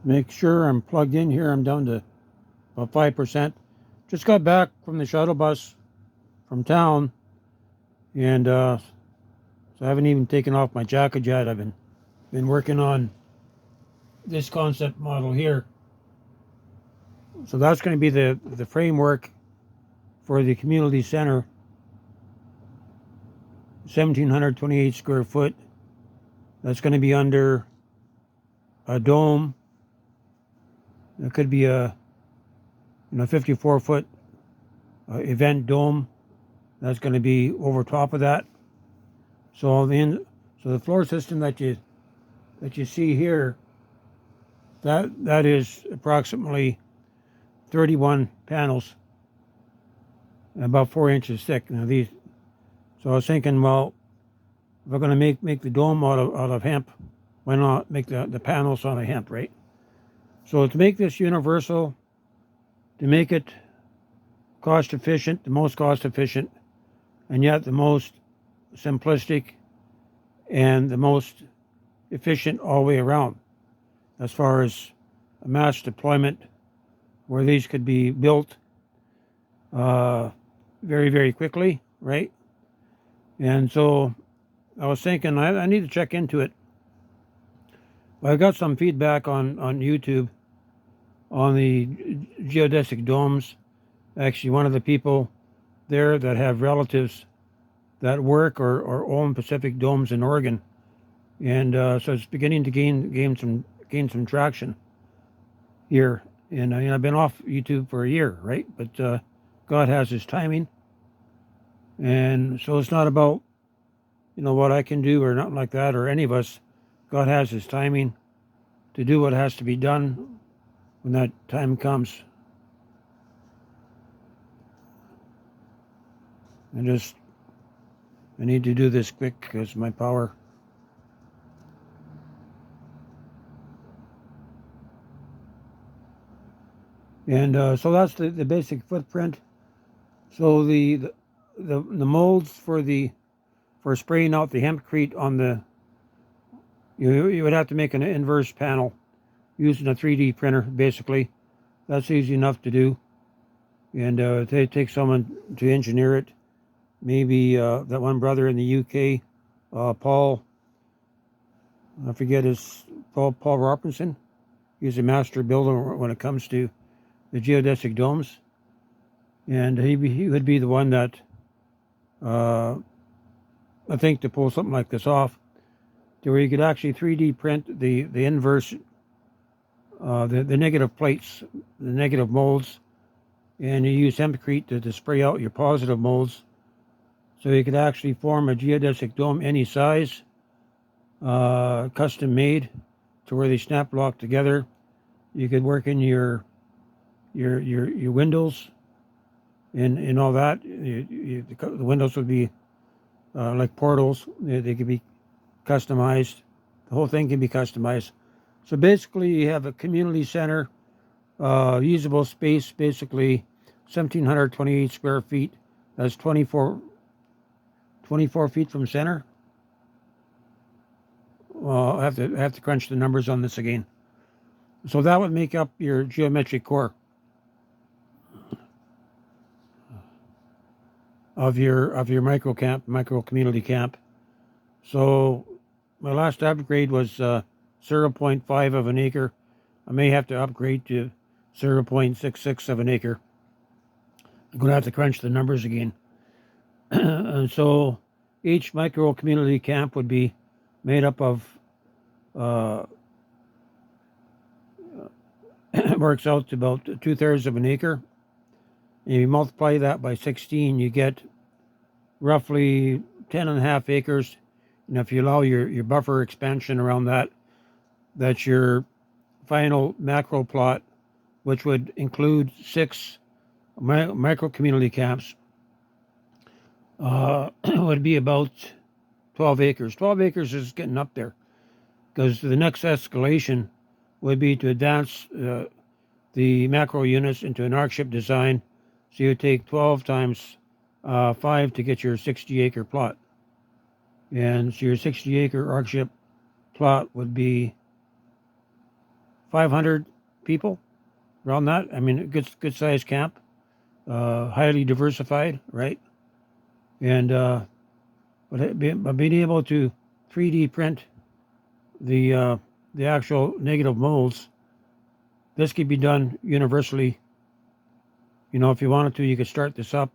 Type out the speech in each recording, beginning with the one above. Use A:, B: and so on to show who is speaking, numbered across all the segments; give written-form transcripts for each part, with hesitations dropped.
A: Make sure I'm plugged in here. I'm down to about 5%. Just got back from the shuttle bus from town, and so I haven't even taken off my jacket yet. I've been working on this concept model here. So that's going to be the framework for the community center, 1,728 square foot. That's going to be under a dome. It could be a 54-foot event dome. That's going to be over top of that. So the floor system that you see here, that is approximately 31 panels, about 4 inches thick. Now these, so I was thinking, well, if we're going to make the dome out of hemp, why not make the panels out of hemp, right? So to make this universal, to make it cost efficient, the most cost efficient, and yet the most simplistic and the most efficient all the way around, as far as a mass deployment where these could be built very, very quickly, right? And so I was thinking I need to check into it. I got some feedback on YouTube on the geodesic domes. Actually, one of the people there that have relatives that work or own Pacific domes in Oregon, and so it's beginning to gain some traction here. And I've been off YouTube for a year, right? But God has His timing, and so it's not about what I can do or nothing like that, or any of us. God has His timing to do what has to be done when that time comes. I need to do this quick because my power. And so that's the basic footprint. So the molds for spraying out the hempcrete on the, you would have to make an inverse panel using a 3D printer. Basically, that's easy enough to do, and it takes someone to engineer it. Maybe that one brother in the UK, Paul. I forget his Paul Robinson. He's a master builder when it comes to the geodesic domes, and he would be the one that I think to pull something like this off, to where you could actually 3D print the inverse, the negative plates, the negative molds, and you use hempcrete to spray out your positive molds, so you could actually form a geodesic dome any size, custom made, to where they snap lock together. You could work in your windows and all that. The windows would be like portals. They could be customized. The whole thing can be customized. So basically, you have a community center, usable space, basically 1,728 square feet. That's 24 feet from center. Well, I have to crunch the numbers on this again. So that would make up your geometric core of your micro community camp. So my last upgrade was 0.5 of an acre. I may have to upgrade to 0.66 of an acre. I'm going to have to crunch the numbers again. And so each micro community camp would be made up of, works out to about 2/3 of an acre. And you multiply that by 16, you get roughly 10.5 acres. And if you allow your buffer expansion around that, that's your final macro plot, which would include 6 micro community camps. Would be about 12 acres. 12 acres is getting up there, because the next escalation would be to advance the macro units into an ArcShip design. So you take 12 times 5 to get your 60-acre plot. And so your 60-acre ArcShip plot would be 500 people around that. I mean, a good sized camp, highly diversified, right? And but being able to 3D print the actual negative molds, this could be done universally. You know, if you wanted to, you could start this up.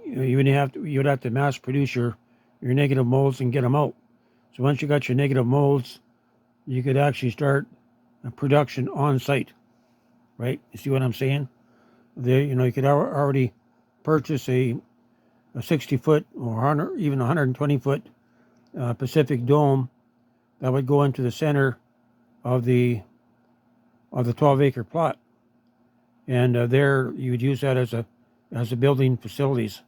A: You'd have to mass produce your negative molds and get them out. So once you got your negative molds, you could actually start a production on site, right? You see what I'm saying? You could already purchase a 60-foot or 100, even 120-foot Pacific dome that would go into the center of the 12-acre plot, and there you would use that as a building facilities.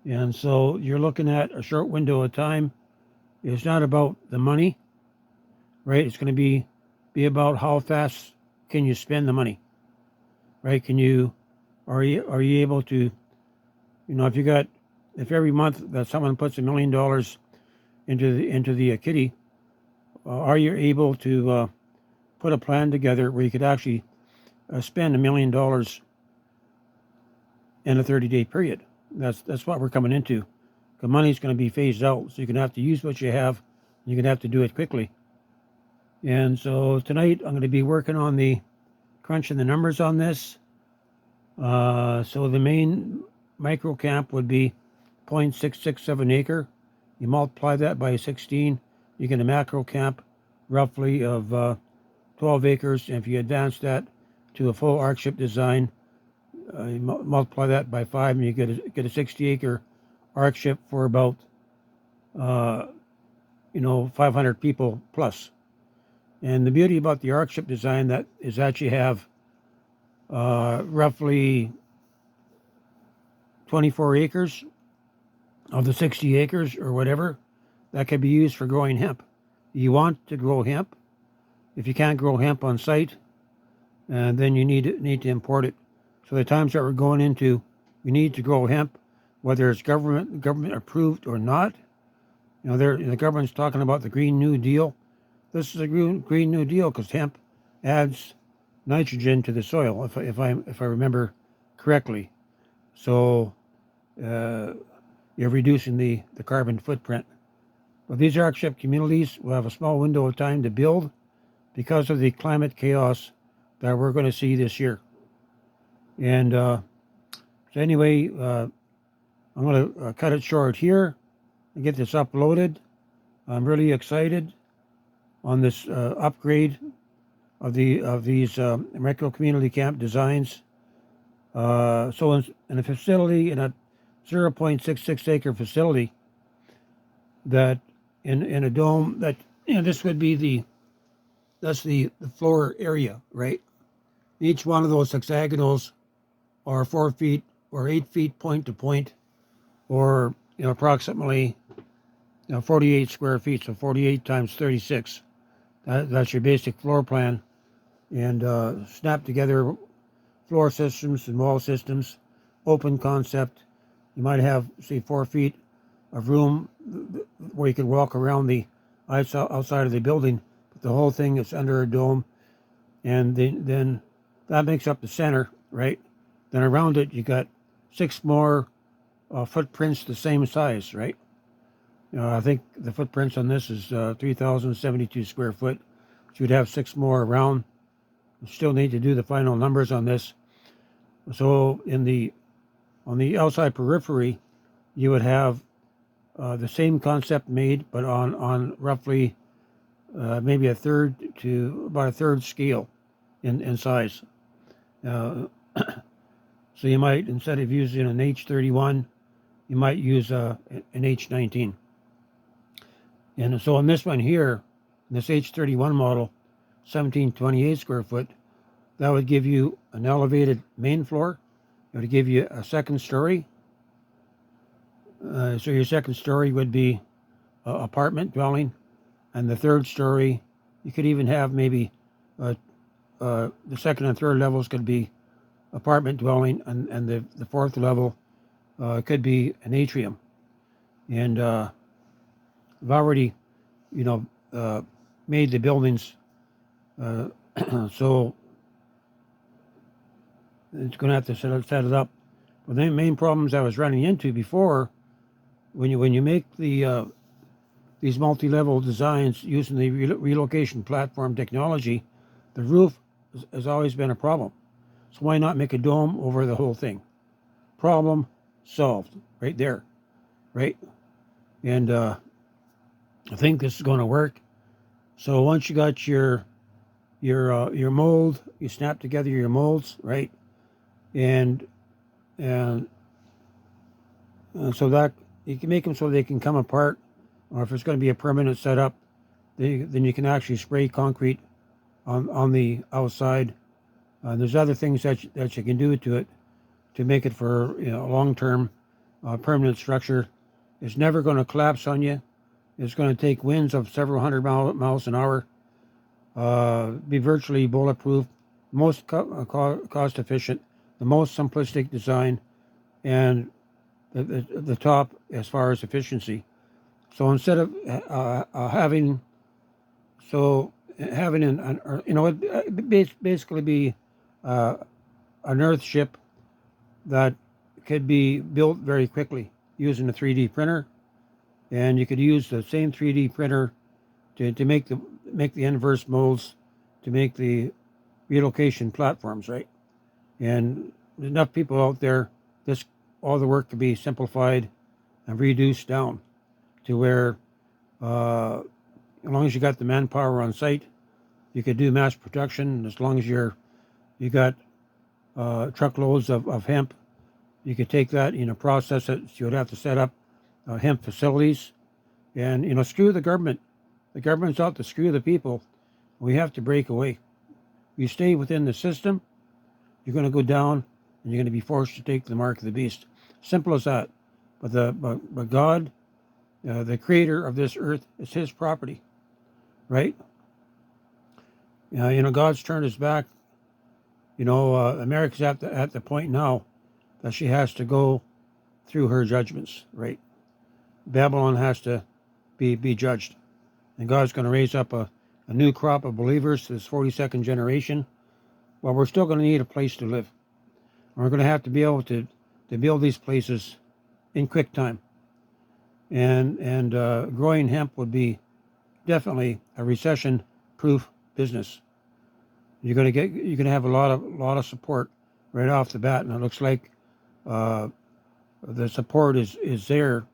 A: And so you're looking at a short window of time. It's not about the money, right? It's going to be about how fast can you spend the money, right? Are you able to, if every month that someone puts $1 million into the kitty, are you able to put a plan together where you could actually spend $1 million in a 30-day period? That's what we're coming into. The money's going to be phased out, so you're going to have to use what you have. You're going to have to do it quickly. And so tonight I'm going to be working on crunching the numbers on this. So the main micro camp would be 0.667 acre. You multiply that by 16, you get a macro camp roughly of 12 acres. And if you advance that to a full arc-ship design, you multiply that by 5, and you get a 60-acre arc-ship for about 500 people plus. And the beauty about the arc-ship design is that you have roughly 24 acres of the 60 acres or whatever that could be used for growing hemp. You want to grow hemp. If you can't grow hemp on site, then you need to import it. So the times that we're going into, we need to grow hemp, whether it's government approved or not. The government's talking about the Green New Deal. This is a Green New Deal because hemp adds nitrogen to the soil, if I remember correctly. So you're reducing the carbon footprint. But these arc-ship communities will have a small window of time to build because of the climate chaos that we're going to see this year. And so anyway, I'm going to cut it short here and get this uploaded. I'm really excited on this upgrade of these micro community camp designs. So in a facility, in a 0.66 acre facility, that in a dome, that this would be that's the floor area, right? Each one of those hexagonals are 4 feet or 8 feet point to point, or approximately 48 square feet, so 48 times 36. That's your basic floor plan, and snap together floor systems and wall systems, open concept. You might have, say, 4 feet of room where you can walk around the outside of the building, but the whole thing is under a dome, and then that makes up the center, right? Then around it, you got 6 more footprints the same size, right? I think the footprints on this is 3,072 square foot. So you'd have 6 more around. You still need to do the final numbers on this. So on the outside periphery, you would have the same concept made, but on roughly maybe a third to about a third scale in size. So you might, instead of using an H31, you might use an H19. And so on this one here, this H31 model, 1728 square foot, that would give you an elevated main floor. It would give you a second story. So your second story would be apartment dwelling, and the third story, you could even have maybe the second and third levels could be apartment dwelling, and the fourth level could be an atrium. And I've already, made the buildings Uh, so it's going to have to set it up. But the main problems I was running into before, when you make these multi-level designs using the relocation platform technology, the roof has always been a problem. So why not make a dome over the whole thing? Problem solved right there, right? And I think this is going to work. So once you got your mold, you snap together your molds, right? And and so that you can make them so they can come apart, or if it's going to be a permanent setup, then you can actually spray concrete on the outside. There's other things that you can do to it to make it for a long-term permanent structure. It's never going to collapse on you. It's going to take winds of several hundred miles an hour. Be virtually bulletproof, most cost efficient, the most simplistic design, and the top as far as efficiency. So instead of having it basically be an earth ship that could be built very quickly using a 3D printer, and you could use the same 3D printer to make the inverse molds to make the relocation platforms, right? And there's enough people out there, all the work could be simplified and reduced down to where as long as you got the manpower on site, you could do mass production. As long as you got truckloads of hemp, you could take that, process it. So you would have to set up hemp facilities, and screw the government. The government's out to screw the people. We have to break away. You stay within the system, you're going to go down, and you're going to be forced to take the mark of the beast. Simple as that. But God, the creator of this earth, is his property, right? God's turned his back. America's at the point now that she has to go through her judgments, right? Babylon has to be judged. And God's going to raise up a new crop of believers to this 42nd generation. Well, we're still going to need a place to live. And we're going to have to be able to build these places in quick time. And growing hemp would be definitely a recession-proof business. You're going to have a lot of support right off the bat, and it looks like the support is there.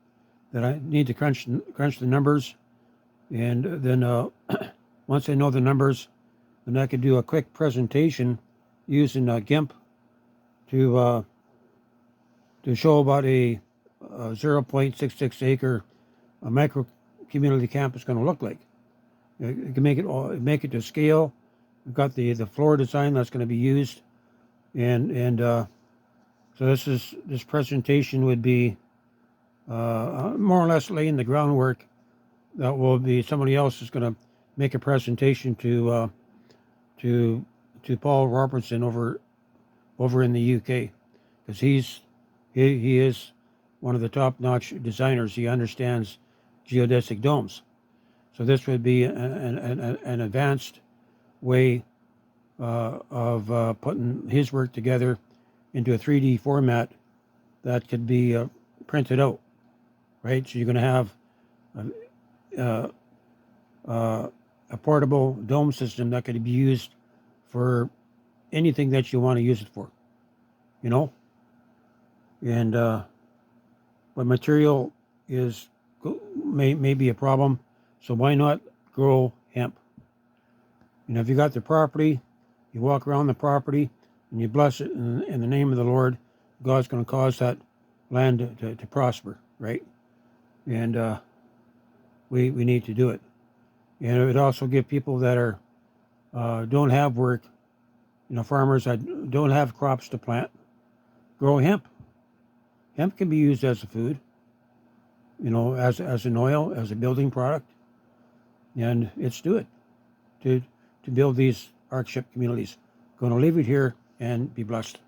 A: That I need to crunch the numbers, and then once I know the numbers, then I could do a quick presentation using GIMP to show about a 0.66 acre micro community campus going to look like. You can make it to scale. We've got the floor design that's going to be used, and so this presentation would be more or less laying the groundwork. That will be somebody else is going to make a presentation to Paul Robertson over in the UK, because he is one of the top-notch designers. He understands geodesic domes. So this would be an advanced way of putting his work together into a 3D format that could be printed out, right? So you're going to have a portable dome system that could be used for anything that you want to use it for, and but material may be a problem. So why not grow hemp? If you got the property, you walk around the property and you bless it in the name of the Lord. God's going to cause that land to prosper, right? And we need to do it. And it would also give people that are don't have work, farmers that don't have crops to plant, grow hemp. Hemp can be used as a food, as an oil, as a building product, and let's do it to build these ArkShip communities. Going to leave it here and be blessed.